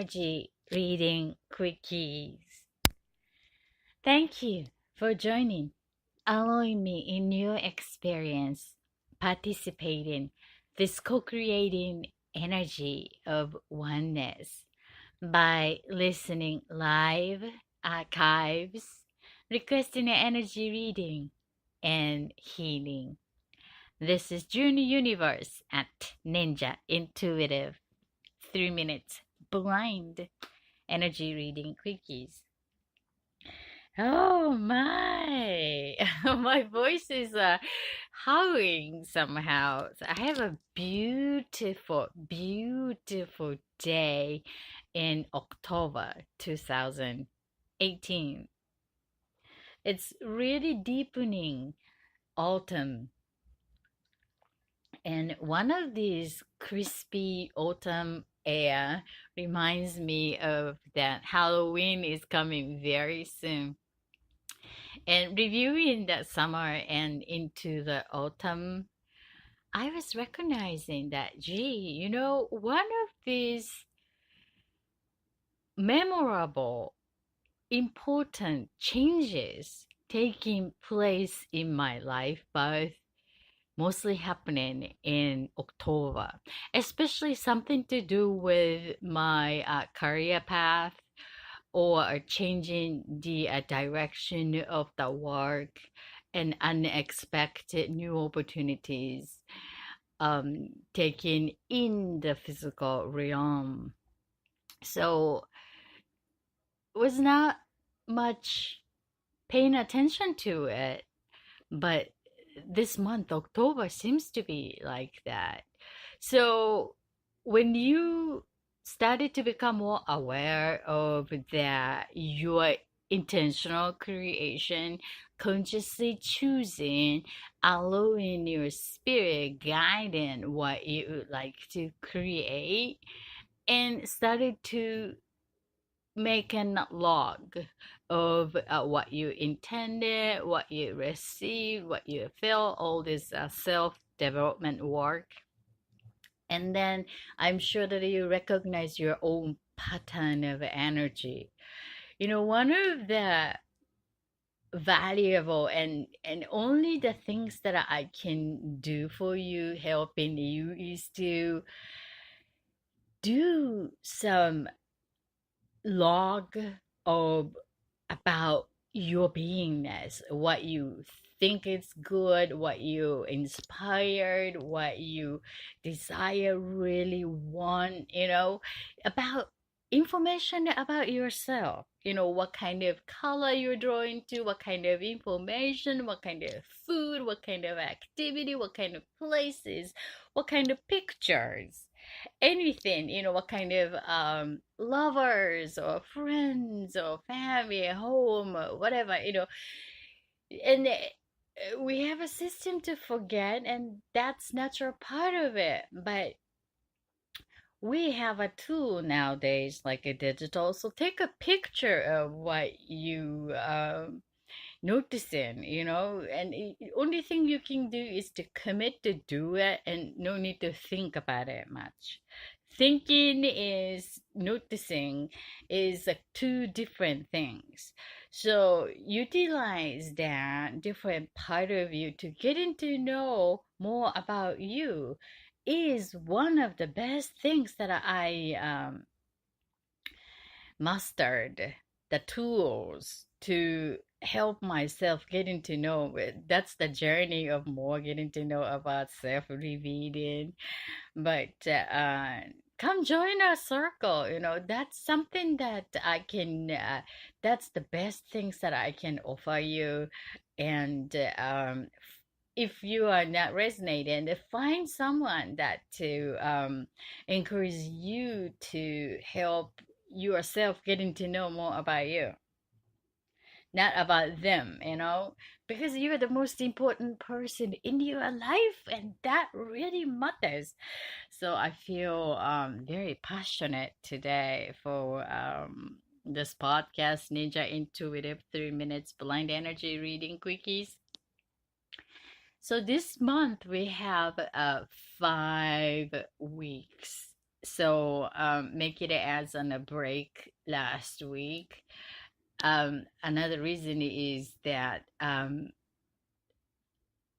energy reading quickies. Thank you for joining, allowing me in your experience, participating this co-creating energy of oneness by listening live, archives, requesting an energy reading, and healing. This is Junior Universe at Ninja Intuitive 3 minutes blind energy reading quickies. Oh my, my voice is howling somehow. So I have a beautiful, beautiful day in October 2018. It's really deepening autumn. And one of these crispy autumn air reminds me of that Halloween is coming very soon. And reviewing that summer and into the autumn, I was recognizing that, one of these memorable, important changes taking place in my life, both mostly happening in October, especially something to do with my career path or changing the direction of the work and unexpected new opportunities taken in the physical realm. So was not much paying attention to it, but this month, October, seems to be like that. So when you started to become more aware of that, your intentional creation, consciously choosing, allowing your spirit guiding what you would like to create, and started to make a log of what you intended, what you received, what you felt, all this self development work. And then I'm sure that you recognize your own pattern of energy. One of the valuable and only the things that I can do for you, helping you, is to do some log of about your beingness, what you think is good, what you inspired, what you desire, really want, about information about yourself. What kind of color you're drawing to, what kind of information, what kind of food, what kind of activity, what kind of places, what kind of pictures, anything, what kind of lovers or friends or family, home, or whatever, and we have a system to forget, and that's natural part of it. But we have a tool nowadays like a digital, so take a picture of what you noticing, and the only thing you can do is to commit to do it and no need to think about it much. Thinking is noticing is two different things. So utilize that different part of you to getting to know more about you is one of the best things that I mastered, the tools to help myself getting to know it. That's the journey of more getting to know about self revealing. But come join our circle. That's something that I can, that's the best things that I can offer you. And if you are not resonating, find someone that to encourage you to help yourself getting to know more about you, not about them, because you're the most important person in your life, and that really matters. So I feel very passionate today for this podcast, Ninja Intuitive 3 minutes blind energy reading quickies. So this month we have 5 weeks So make it as on a break last week. Another reason is that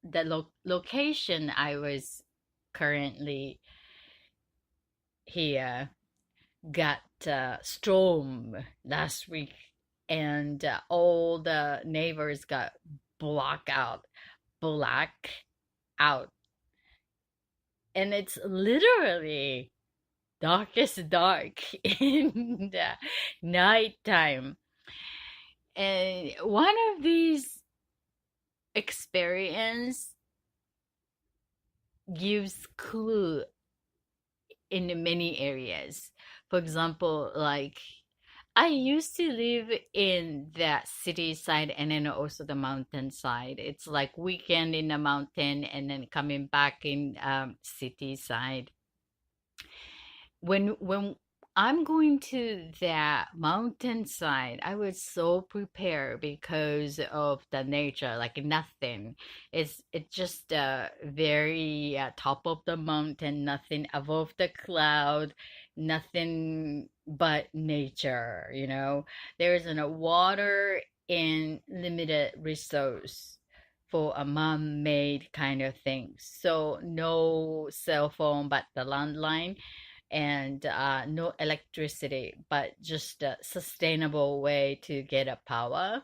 the location I was currently here got storm last week, and all the neighbors got block out, black out, and it's literally darkest dark in the nighttime. And one of these experience gives clue in many areas. For example, like I used to live in that city side and then also the mountain side. It's like weekend in the mountain and then coming back in city side. When I'm going to that mountainside, I was so prepared because of the nature, like nothing. It's just very top of the mountain, nothing above the cloud, nothing but nature, you know. There's no water and limited resource for a man-made kind of thing. So no cell phone but the landline and no electricity, but just a sustainable way to get a power.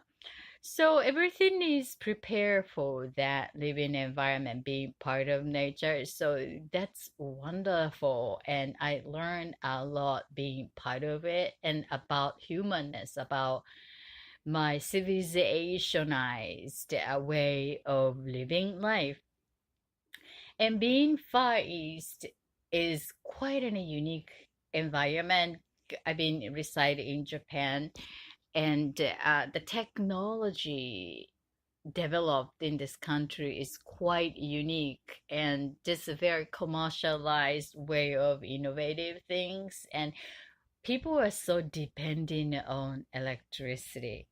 So everything is prepared for that living environment, being part of nature. So that's wonderful. And I learned a lot being part of it and about humanness, about my civilizationized way of living life. And being Far East is quite a unique environment. I've been residing in Japan, and the technology developed in this country is quite unique, and this a very commercialized way of innovative things, and people are so dependent on electricity.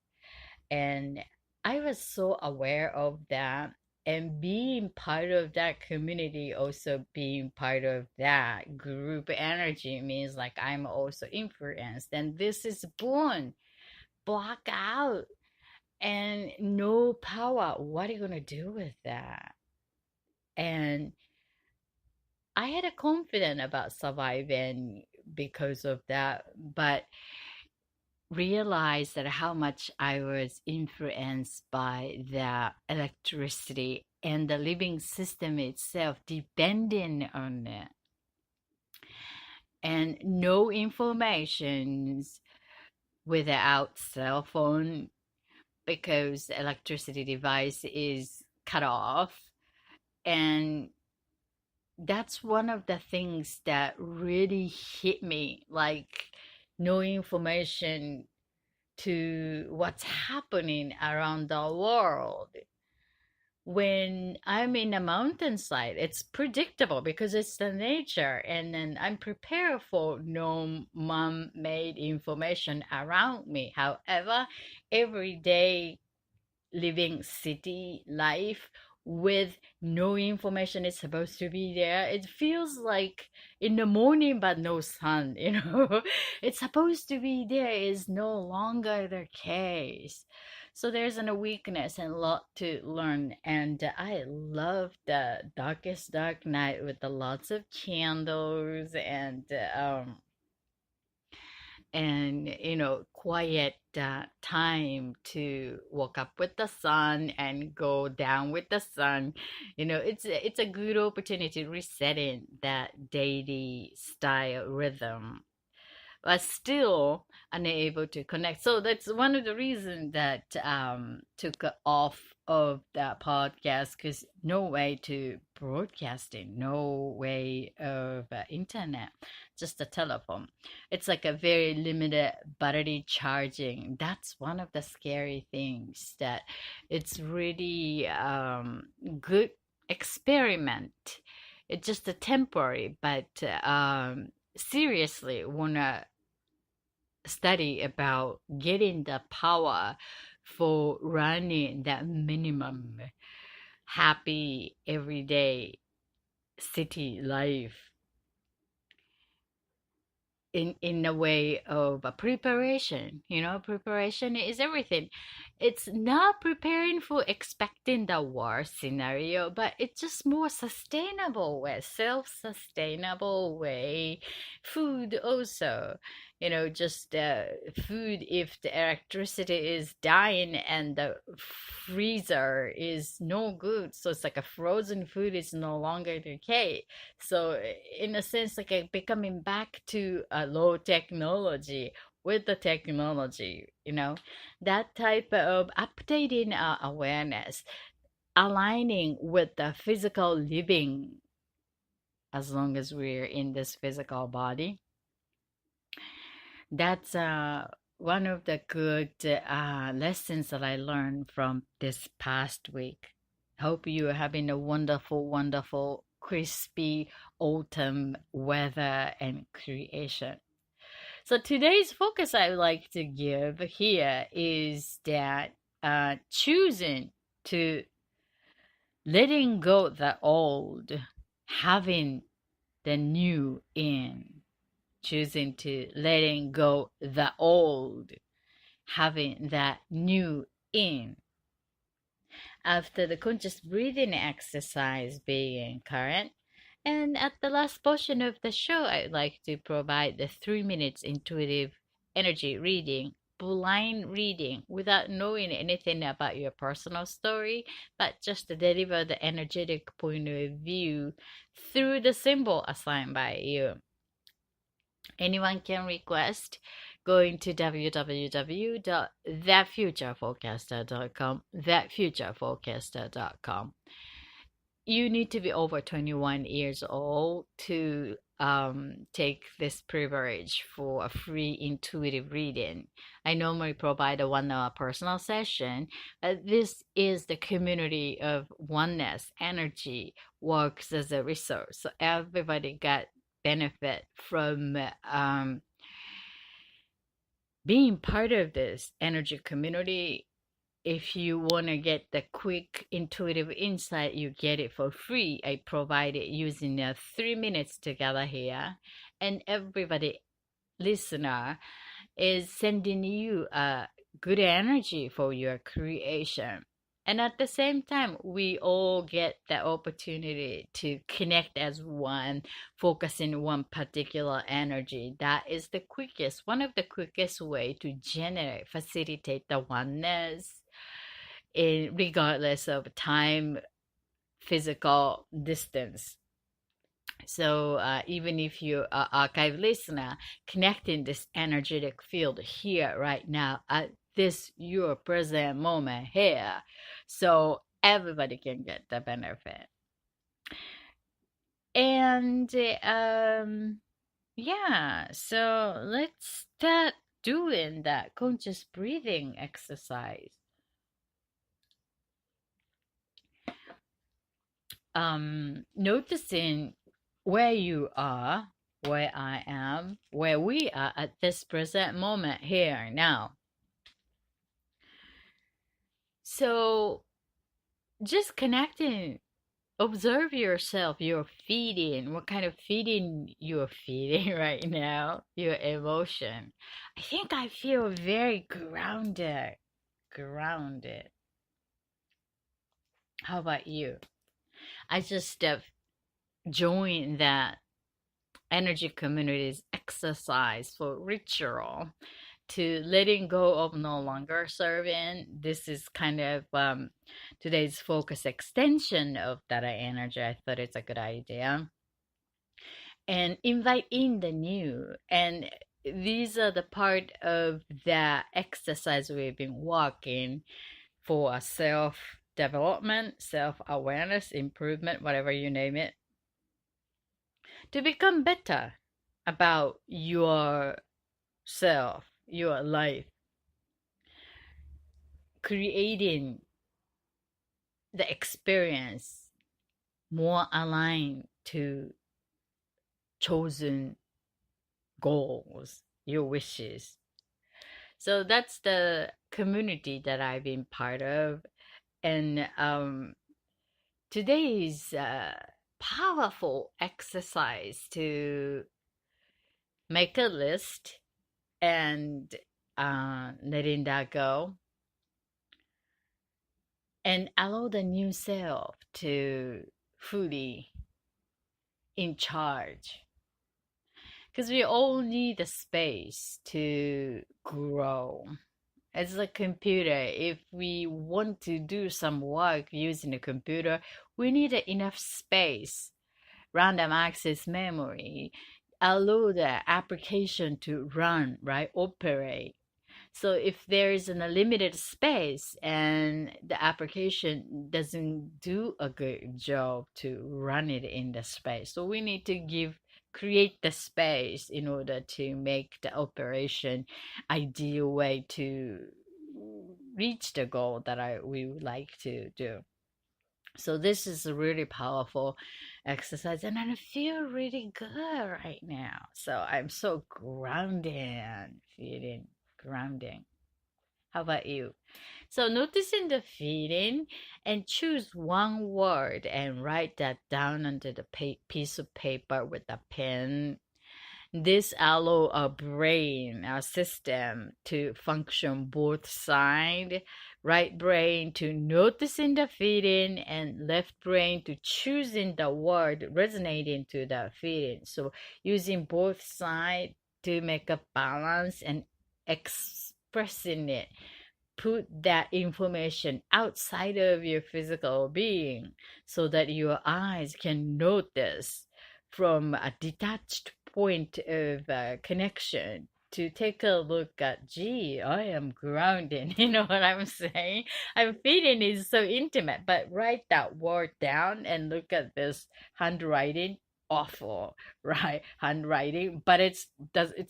And I was so aware of that. And being part of that community, also being part of that group energy means like I'm also influenced. And this is born, block out, and no power. What are you going to do with that? And I had a confidence about surviving because of that. But realized that how much I was influenced by the electricity and the living system itself depending on it. And no informations without cell phone because electricity device is cut off. And that's one of the things that really hit me, like no information to what's happening around the world. When I'm in a mountainside, it's predictable because it's the nature, and then I'm prepared for no man-made information around me. However, every day living city life with no information is supposed to be there. It feels like in the morning but no sun, you know. It's supposed to be there is no longer the case. So there's a weakness and a lot to learn. And I love the darkest dark night with the lots of candles and quiet time to walk up with the sun and go down with the sun. It's a good opportunity to resetting that daily style rhythm, but still unable to connect. So that's one of the reasons that took off of that podcast, because no way to broadcasting, no way of internet, just a telephone. It's like a very limited battery charging. That's one of the scary things, that it's really good experiment. It's just a temporary, but seriously wanna study about getting the power for running that minimum happy everyday city life. in a way of a preparation. Preparation is everything. It's not preparing for expecting the worst scenario, but it's just more sustainable way, self-sustainable way. Food also, just food. If the electricity is dying and the freezer is no good, so it's like a frozen food is no longer okay. So in a sense, like becoming back to a low technology with the technology, that type of updating awareness, aligning with the physical living as long as we're in this physical body. That's one of the good lessons that I learned from this past week. Hope you're having a wonderful, wonderful, crispy autumn weather and creation. So today's focus I would like to give here is that choosing to letting go the old, having the new in. Choosing to letting go the old, having that new in. After the conscious breathing exercise being current, and at the last portion of the show, I'd like to provide the 3 minutes intuitive energy reading, blind reading, without knowing anything about your personal story, but just to deliver the energetic point of view through the symbol assigned by you. Anyone can request going to www.thatfutureforecaster.com, thatfutureforecaster.com. You need to be over 21 years old to take this privilege for a free intuitive reading. I normally provide a 1 hour personal session. This is the community of oneness energy works as a resource. So everybody got benefit from being part of this energy community. If you want to get the quick intuitive insight, you get it for free. I provide it using 3 minutes together here, and everybody listener is sending you good energy for your creation. And at the same time, we all get the opportunity to connect as one, focusing one particular energy. That is the quickest, one of the quickest way to generate, facilitate the oneness, regardless of time, physical distance. So even if you're an archive listener, connecting this energetic field here right now at this your present moment here, so everybody can get the benefit. And yeah, so let's start doing that conscious breathing exercise. Noticing where you are, where I am, where we are at this present moment here now. So just connecting, observe yourself, your feeding, what kind of feeding you're feeding right now, your emotion. I think I feel very grounded. Grounded. How about you? I just joined that energy community's exercise for ritual to letting go of no longer serving. This is kind of today's focus extension of data energy. I thought it's a good idea. And invite in the new. And these are the part of the exercise we've been walking for self development, self awareness, improvement, whatever you name it, to become better about yourself, your life, creating the experience more aligned to chosen goals, your wishes. So that's the community that I've been part of. And today's powerful exercise to make a list and letting that go and allow the new self to fully in charge. Because we all need a space to grow. It's like computer. If we want to do some work using a computer, we need enough space, random access memory, allow the application to run, right? Operate. So if there is a limited space and the application doesn't do a good job to run it in the space, so we need to create the space in order to make the operation ideal way to reach the goal that we would like to do. So this is a really powerful exercise and I feel really good right now. So I'm so grounded, feeling grounding. How about you? So noticing the feeling and choose one word and write that down onto the piece of paper with a pen. This allow our brain, our system to function both side, right brain to noticing the feeling and left brain to choosing the word resonating to the feeling. So using both side to make a balance and expressing it, put that information outside of your physical being so that your eyes can notice from a detached point of connection to take a look at, gee, I am grounded. You know what I'm saying? I'm feeling is so intimate, but write that word down and look at this handwriting. Awful, right? Handwriting, but it's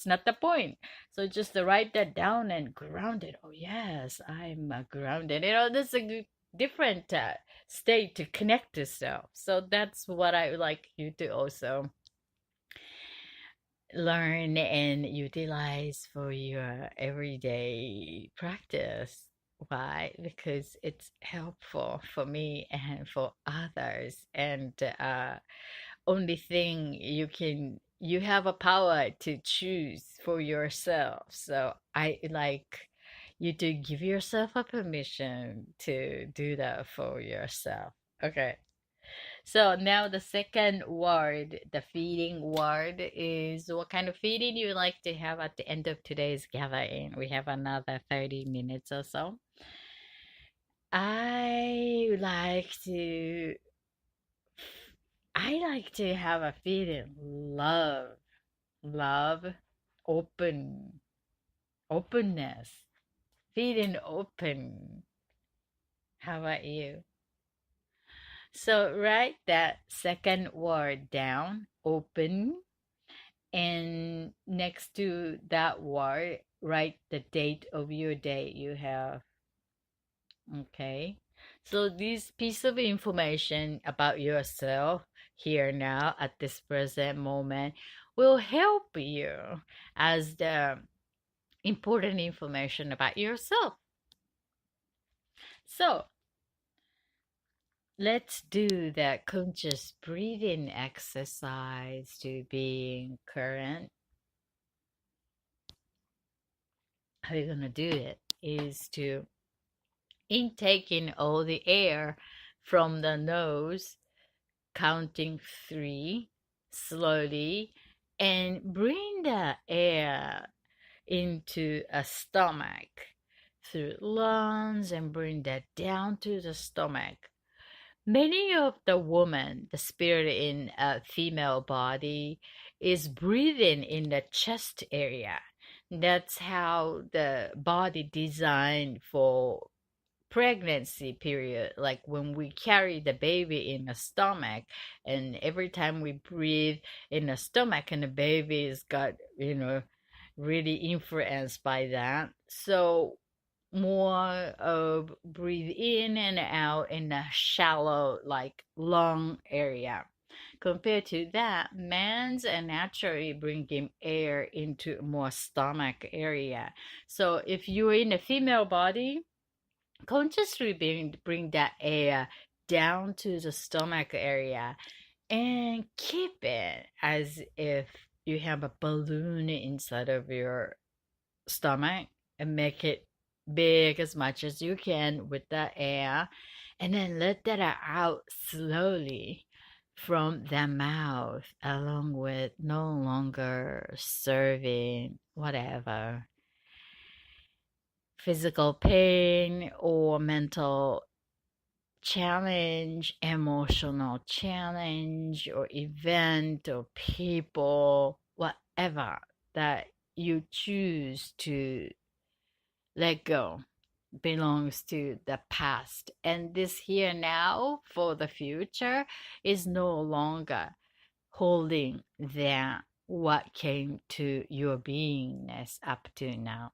not the point. So just to write that down and ground it. Oh yes, I'm grounded. You know, that's a different state to connect to self. So that's what I would like you to also learn and utilize for your everyday practice. Why? Because it's helpful for me and for others. And only thing you have a power to choose for yourself. So I like you to give yourself a permission to do that for yourself. Okay. So now the second word, the feeling word is what kind of feeling you like to have at the end of today's gathering. We have another 30 minutes or so. I like to I like to have a feeling love, open, openness, feeling open. How about you? So write that second word down, open, and next to that word, write the date of your day you have. Okay. So this piece of information about yourself here now at this present moment will help you as the important information about yourself. So let's do that conscious breathing exercise to being current. How you're gonna do it is to intaking all the air from the nose, counting 3 slowly, and bring the air into a stomach through lungs and bring that down to the stomach. Many of the woman, the spirit in a female body, is breathing in the chest area. That's how the body designed for pregnancy period, like when we carry the baby in the stomach, and every time we breathe in the stomach and the baby is got, really influenced by that. So more of breathe in and out in a shallow like lung area. Compared to that, men's and naturally bringing air into more stomach area. So if you're in a female body, consciously bring that air down to the stomach area and keep it as if you have a balloon inside of your stomach and make it big as much as you can with the air, and then let that out slowly from the mouth, along with no longer serving whatever physical pain or mental challenge, emotional challenge, or event, or people, whatever that you choose to let go belongs to the past. And this here now for the future is no longer holding that what came to your beingness up to now.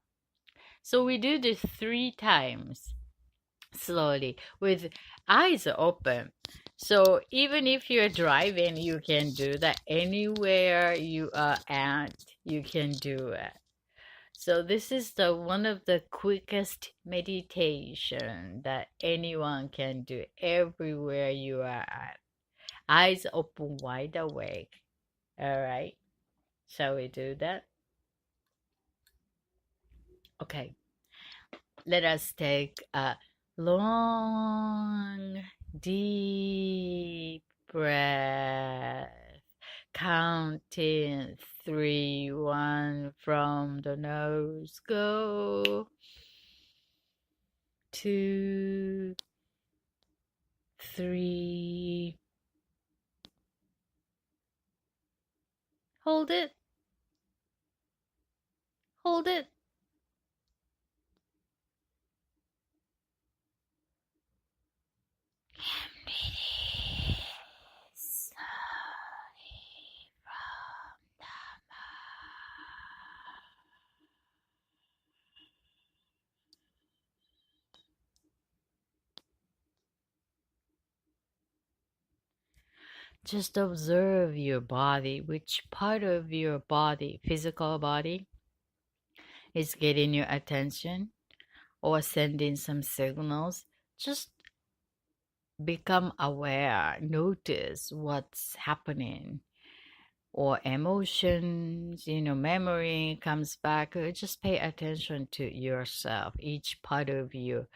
So we do this 3 times slowly with eyes open. So even if you're driving, you can do that anywhere you are at, you can do it. So this is the one of the quickest meditation that anyone can do everywhere you are at. Eyes open wide awake. All right. Shall we do that? Okay. Let us take a long, deep breath. Counting three, one from the nose. Go. 2, 3. Hold it. Hold it. And release slowly from the mouth. Just observe your body, which part of your body, physical body, is getting your attention or sending some signals. Just become aware, notice what's happening, or emotions, memory comes back. Just pay attention to yourself, each part of you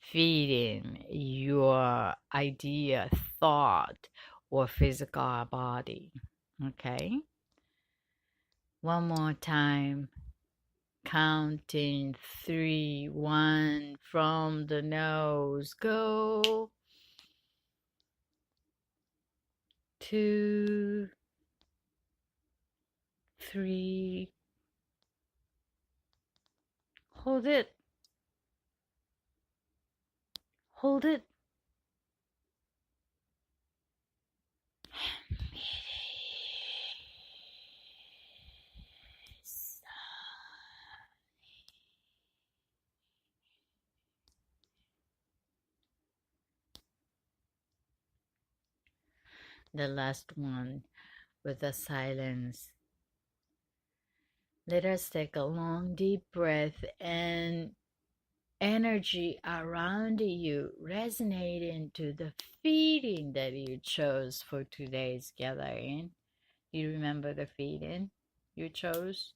feeding your idea, thought, or physical body. Okay? One more time. Counting 3, 1 from the nose. Go. 2, 3. Hold it. Hold it. The last one with the silence. Let us take a long deep breath and energy around you resonating to the feeling that you chose for today's gathering. You remember the feeling you chose?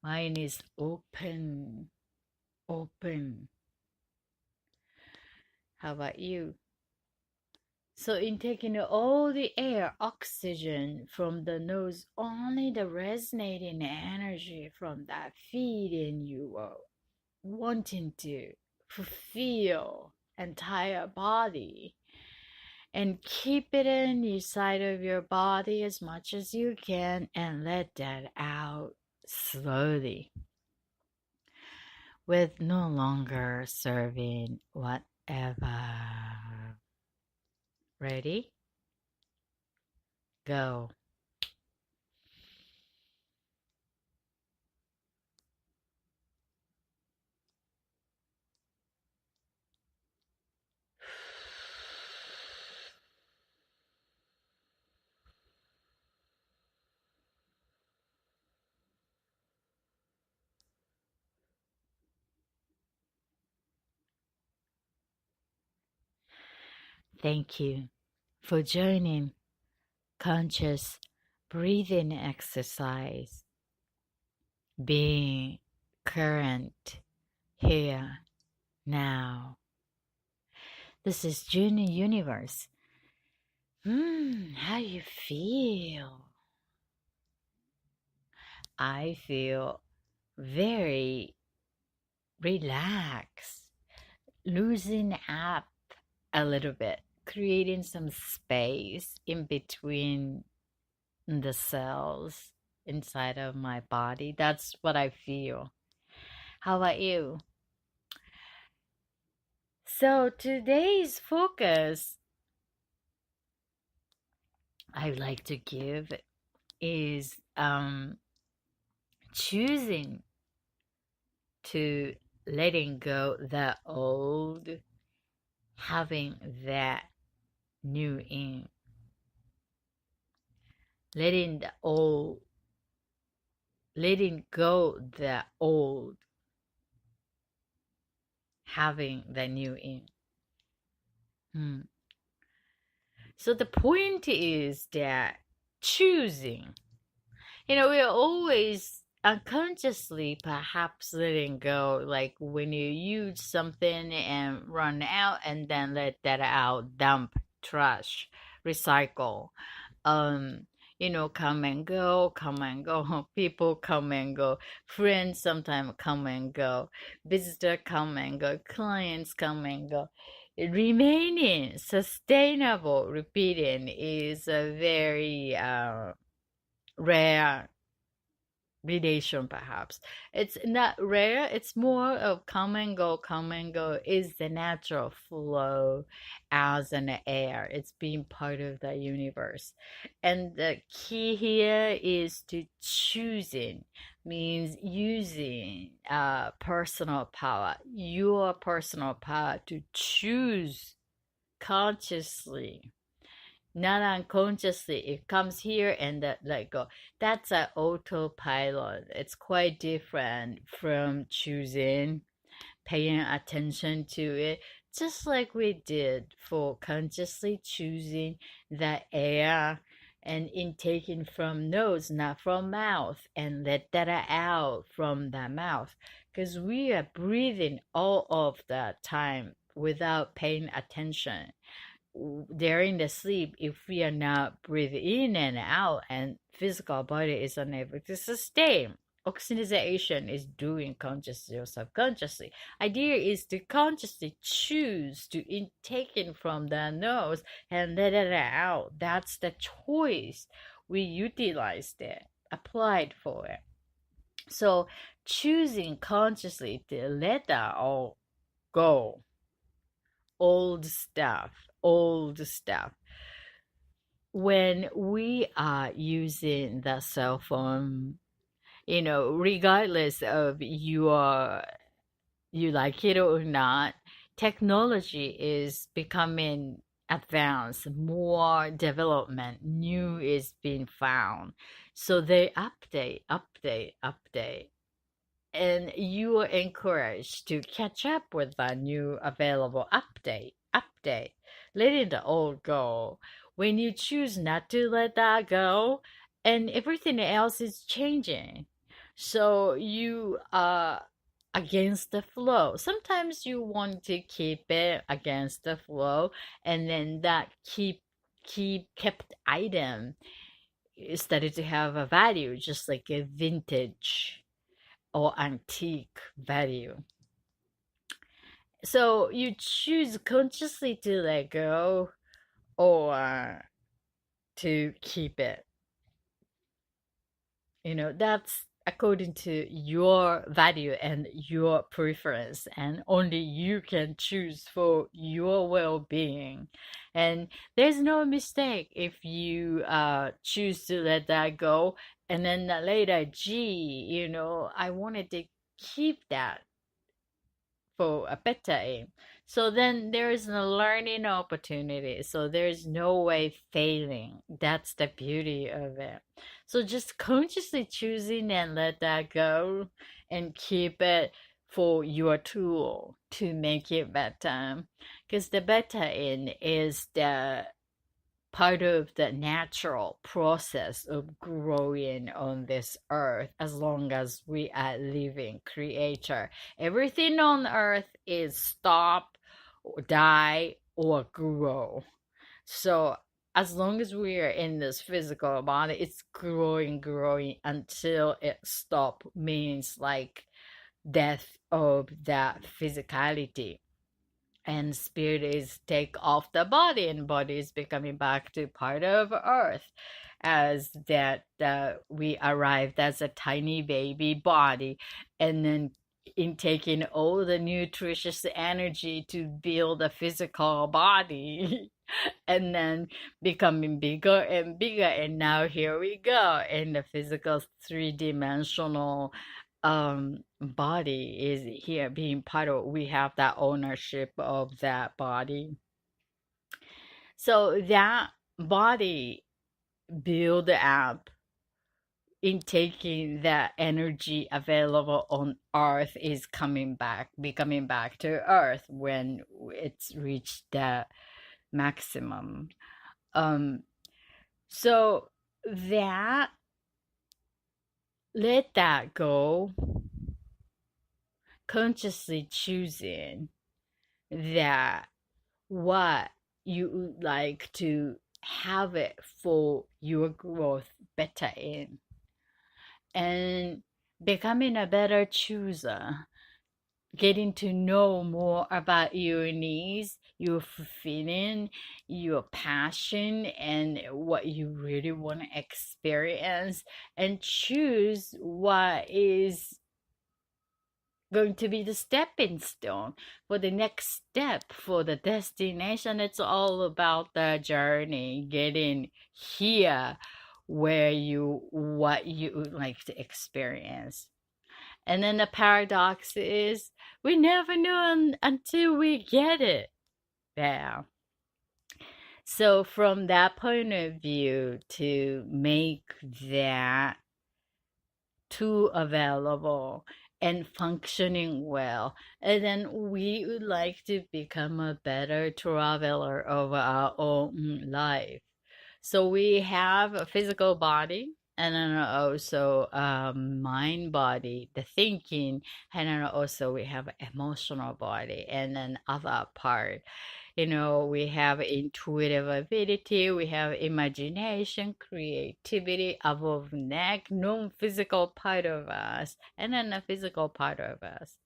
Mine is open. Open. How about you? So in taking all the air, oxygen from the nose, only the resonating energy from that feeling you were wanting to fulfill entire body, and keep it in your side of your body as much as you can, and let that out slowly with no longer serving whatever. Ready? Go. Thank you for joining Conscious breathing exercise, being current here now. This is Junior Universe. How you feel? I feel very relaxed, loosen up a little bit, creating some space in between the cells inside of my body. That's what I feel. How about you? So today's focus I would like to give is choosing to letting go the old, having that new in, letting the old, letting go the old, having the new in. So the point is that choosing, we're always unconsciously perhaps letting go, like when you use something and run out and then let that out, dump, trash, recycle. um come and go, come and go. People come and go, friends sometimes come and go, visitor come and go, clients come and go. Remaining sustainable repeating is a very rare relation, perhaps. It's not rare, it's more of come and go, come and go is the natural flow as an air. It's being part of the universe. And the key here is to choosing, means using personal power, your personal power to choose consciously, not unconsciously. It comes here and that let go. That's an autopilot. It's quite different from choosing, paying attention to it, just like we did for consciously choosing the air and intaking from nose, not from mouth, and let that out from the mouth, because we are breathing all of the time without paying attention during the sleep. If we are not breathing in and out and physical body is unable to sustain, oxygenation is doing consciously or subconsciously. Idea is to consciously choose to intake it from the nose and let it out. That's the choice. We utilized it, applied for it. So choosing consciously to let that all go, old stuff. When we are using the cell phone, regardless of you like it or not, technology is becoming advanced, more development, new is being found. So they update, and you are encouraged to catch up with the new available update, letting the old go. When you choose not to let that go, and everything else is changing, so you are against the flow. Sometimes you want to keep it against the flow, and then that kept item started to have a value, just like a vintage or antique value. So you choose consciously to let go or to keep it. That's according to your value and your preference, and only you can choose for your well-being. And there's no mistake if you choose to let that go, and then later, gee, I wanted to keep that for a better aim. So then there is a learning opportunity. So there's no way failing. That's the beauty of it. So just consciously choosing and let that go and keep it for your tool to make it better. Because the better in is the part of the natural process of growing on this earth as long as we are living creature. Everything on earth is stop, or die, or grow. So as long as we are in this physical body, it's growing, growing until it stop means like death of that physicality. And spirit is take off the body, and body is becoming back to part of earth, as that we arrived as a tiny baby body, and then in taking all the nutritious energy to build a physical body and then becoming bigger and bigger, and now here we go in the physical three-dimensional body is here being part of, we have that ownership of that body. So that body build up in taking that energy available on earth is coming back, becoming back to earth when it's reached the maximum. um so that, let that go, consciously choosing that what you would like to have it for your growth better in, and becoming a better chooser, getting to know more about your needs, your feeling, your passion, and what you really want to experience, and choose what is going to be the stepping stone for the next step, for the destination. It's all about the journey, getting here where you, what you would like to experience. And then the paradox is we never know until we get it there. So from that point of view, to make that tool available and functioning well, and then we would like to become a better traveler of our own life. So we have a physical body, and then also mind body, the thinking, and then also we have emotional body, and then other part. We have intuitive ability, we have imagination, creativity, above neck, non-physical part of us, and then a physical part of us.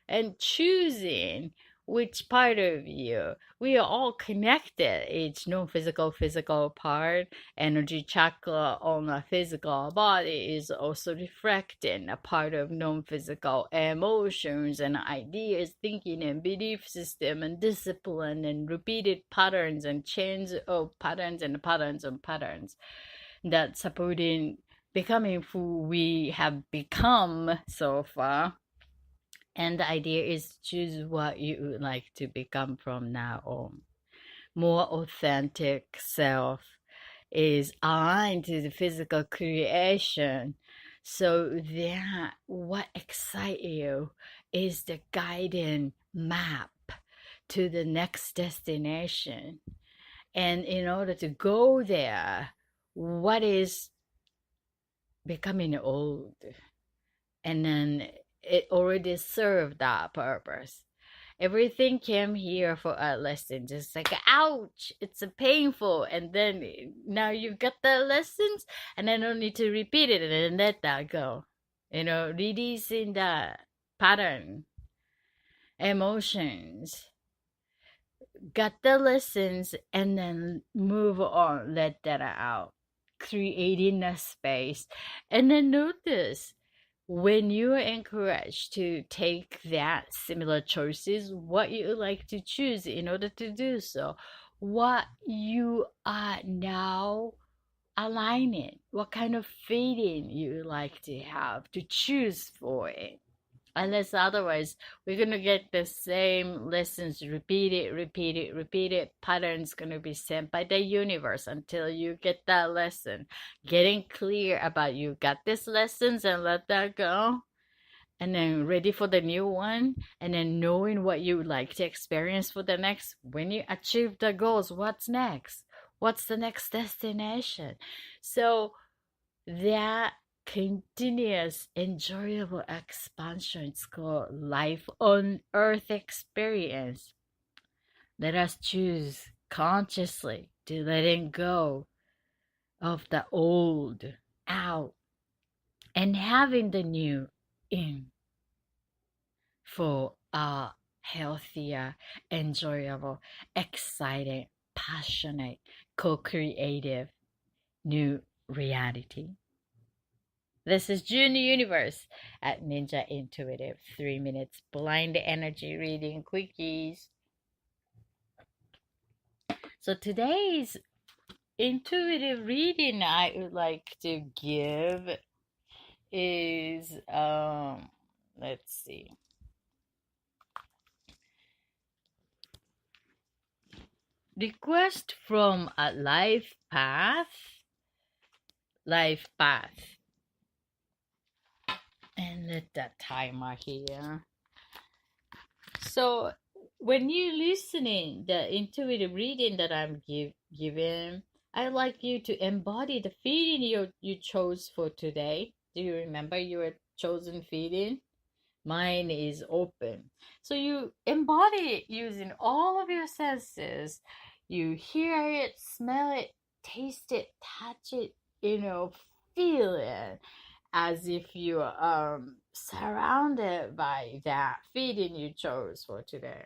And choosing which part of you. We are all connected. Each non-physical, physical part, energy chakra on a physical body is also reflecting a part of non-physical emotions and ideas, thinking and belief system and discipline and repeated patterns and change of patterns and patterns and patterns that supporting becoming who we have become so far. And the idea is to choose what you would like to become from now on. More authentic self is aligned to the physical creation. So that what excites you is the guiding map to the next destination. And in order to go there, what is becoming old? And then it already served that purpose. Everything came here for a lesson. Just like, ouch, it's a painful. And then now you've got the lessons, and I don't need to repeat it, and then let that go. Releasing the pattern, emotions, got the lessons, and then move on, let that out. Creating a space. And then notice when you are encouraged to take that similar choices, what you would like to choose in order to do so, what you are now aligning, what kind of feeling you would like to have to choose for it. Unless otherwise, we're gonna get the same lessons repeated, repeated, repeated. Patterns gonna be sent by the universe until you get that lesson. Getting clear about you got these lessons and let that go. And then ready for the new one. And then knowing what you would like to experience for the next. When you achieve the goals, what's next? What's the next destination? So that continuous enjoyable expansion, it's called life on earth experience. Let us choose consciously to letting go of the old out and having the new in for a healthier, enjoyable, exciting, passionate, co-creative new reality. This is June Universe at Ninja Intuitive 3 minutes blind energy reading quickies. So today's intuitive reading I would like to give is let's see. Request from a life path. And let that timer here. So when you listening the intuitive reading that I'm giving, I'd like you to embody the feeling you chose for today. Do you remember your chosen feeling? Mine is open. So you embody it using all of your senses. You hear it, smell it, taste it, touch it, feel it as if you are surrounded by that feeling you chose for today.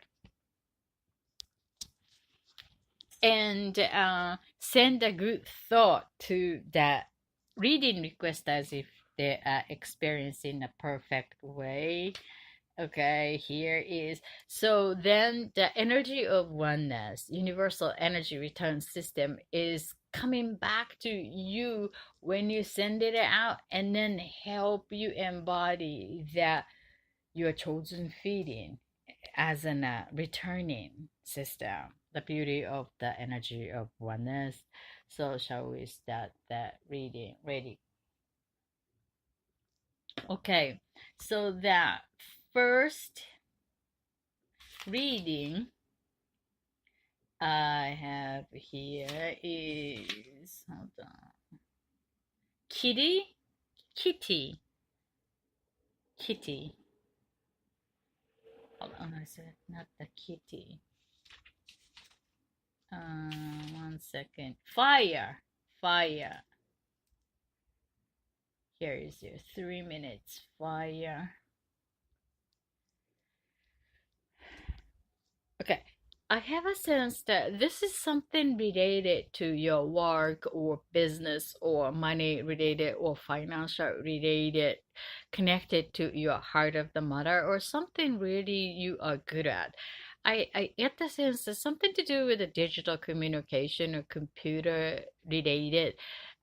And send a good thought to that reading request as if they are experiencing a perfect way. Okay, here is so then the energy of oneness, universal energy return system is coming back to you when you send it out and then help you embody that your chosen feeling as an returning system, the beauty of the energy of oneness. So shall we start that reading? Ready? Okay, so that first reading I have here is, hold on, kitty, kitty, kitty. Hold on, I said not the kitty. One second. Fire, fire. Here is your 3 minutes. Fire. Okay. I have a sense that this is something related to your work or business or money related or financial related, connected to your heart of the matter or something really you are good at. I get the sense that something to do with the digital communication or computer related,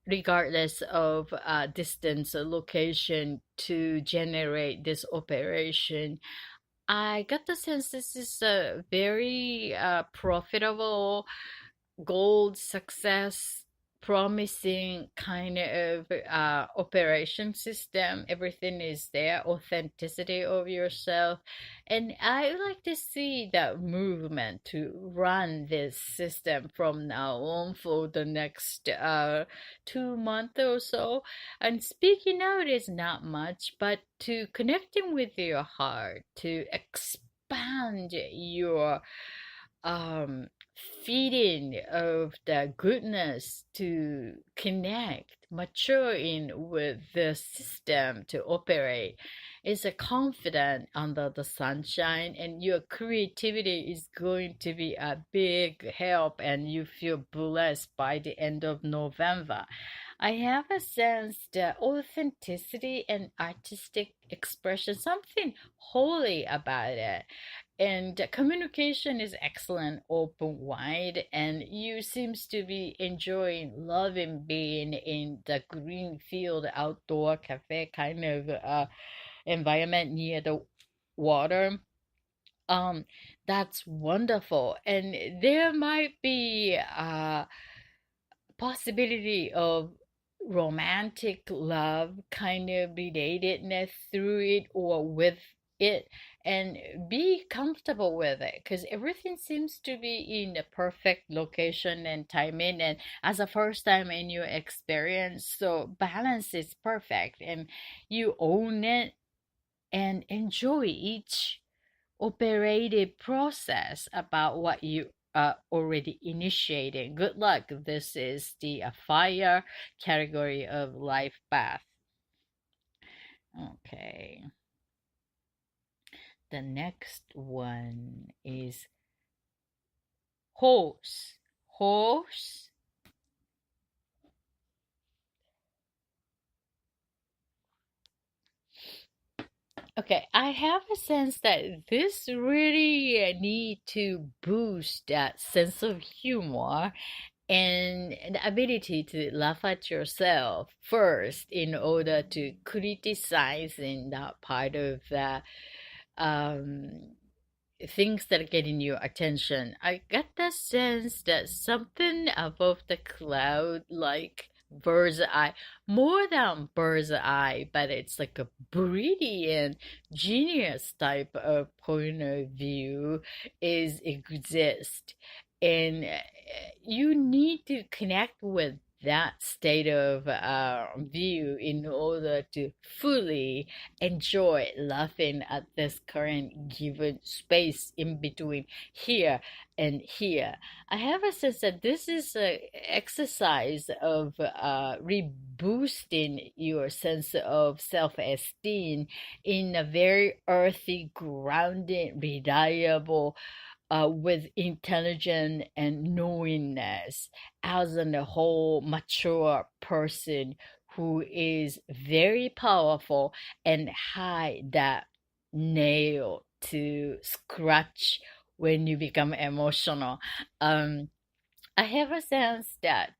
regardless of distance or location to generate this operation. I got the sense this is a very profitable gold success promising kind of operation system. Everything is there, authenticity of yourself, and I would like to see that movement to run this system from now on for the next 2 months or so. And speaking out is not much, but to connecting with your heart, to expand your um feeding of the goodness to connect, mature in with the system to operate is a confident under the sunshine, and your creativity is going to be a big help, and you feel blessed by the end of November. I have a sense that authenticity and artistic expression, something holy about it, and communication is excellent, open wide, and you seems to be enjoying loving being in the green field outdoor cafe kind of environment near the water. um that's wonderful, and there might be possibility of romantic love kind of relatedness through it or with it, and be comfortable with it because everything seems to be in the perfect location and timing and as a first time in your experience, so balance is perfect and you own it and enjoy each operative process about what you already initiated. Good luck. This is the fire category of life path. Okay. The next one is horse. Horse. Okay, I have a sense that this really need to boost that sense of humor and the ability to laugh at yourself first in order to criticize in that part of the um things that are getting your attention. I get the sense that something above the cloud, like bird's eye, more than bird's eye, but it's like a brilliant, genius type of point of view is exist. And you need to connect with that state of view in order to fully enjoy laughing at this current given space in between here and here. I have a sense that this is an exercise of reboosting your sense of self-esteem in a very earthy, grounded, reliable, with intelligence and knowingness as a whole mature person who is very powerful and high that nail to scratch when you become emotional. Um, I have a sense that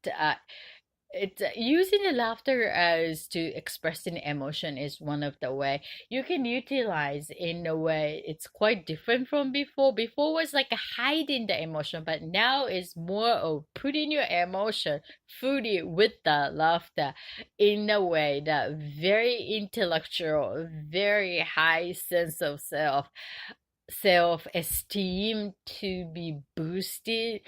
it's using the laughter as to expressing emotion is one of the way you can utilize in a way it's quite different from before. Before was like hiding the emotion, but now it's more of putting your emotion fully with the laughter in a way that very intellectual, very high sense of self-esteem to be boosted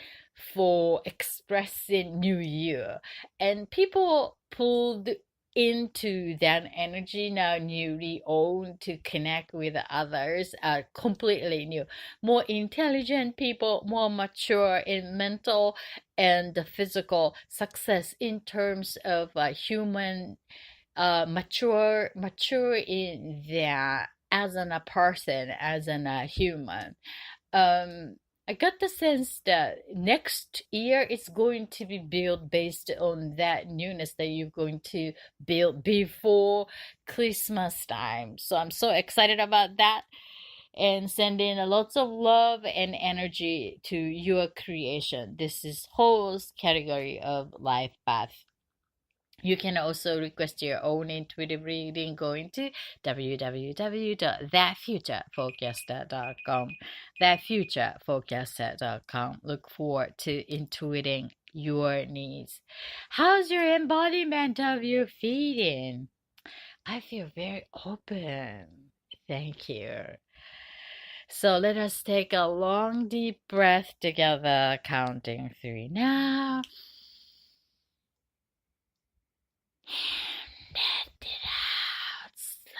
for expressing new year and people pulled into that energy now newly owned to connect with others are completely new, more intelligent people, more mature in mental and the physical success in terms of human mature in their as an a person, as an a human. um I got the sense that next year it's going to be built based on that newness that you're going to build before Christmas time. So I'm so excited about that and sending a lots of love and energy to your creation. This is whole category of life path. You can also request your own intuitive reading going to www.thatfutureforecaster.com. Thatfutureforecaster.com. Look forward to intuiting your needs. How's your embodiment of your feeling? I feel very open. Thank you. So let us take a long, deep breath together, counting three now. Let it out slowly.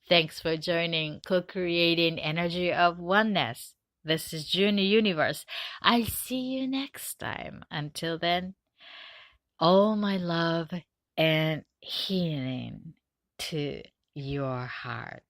Thanks for joining Co-Creating Energy of Oneness. This is Junior Universe. I'll see you next time. Until then, all my love and healing to your heart.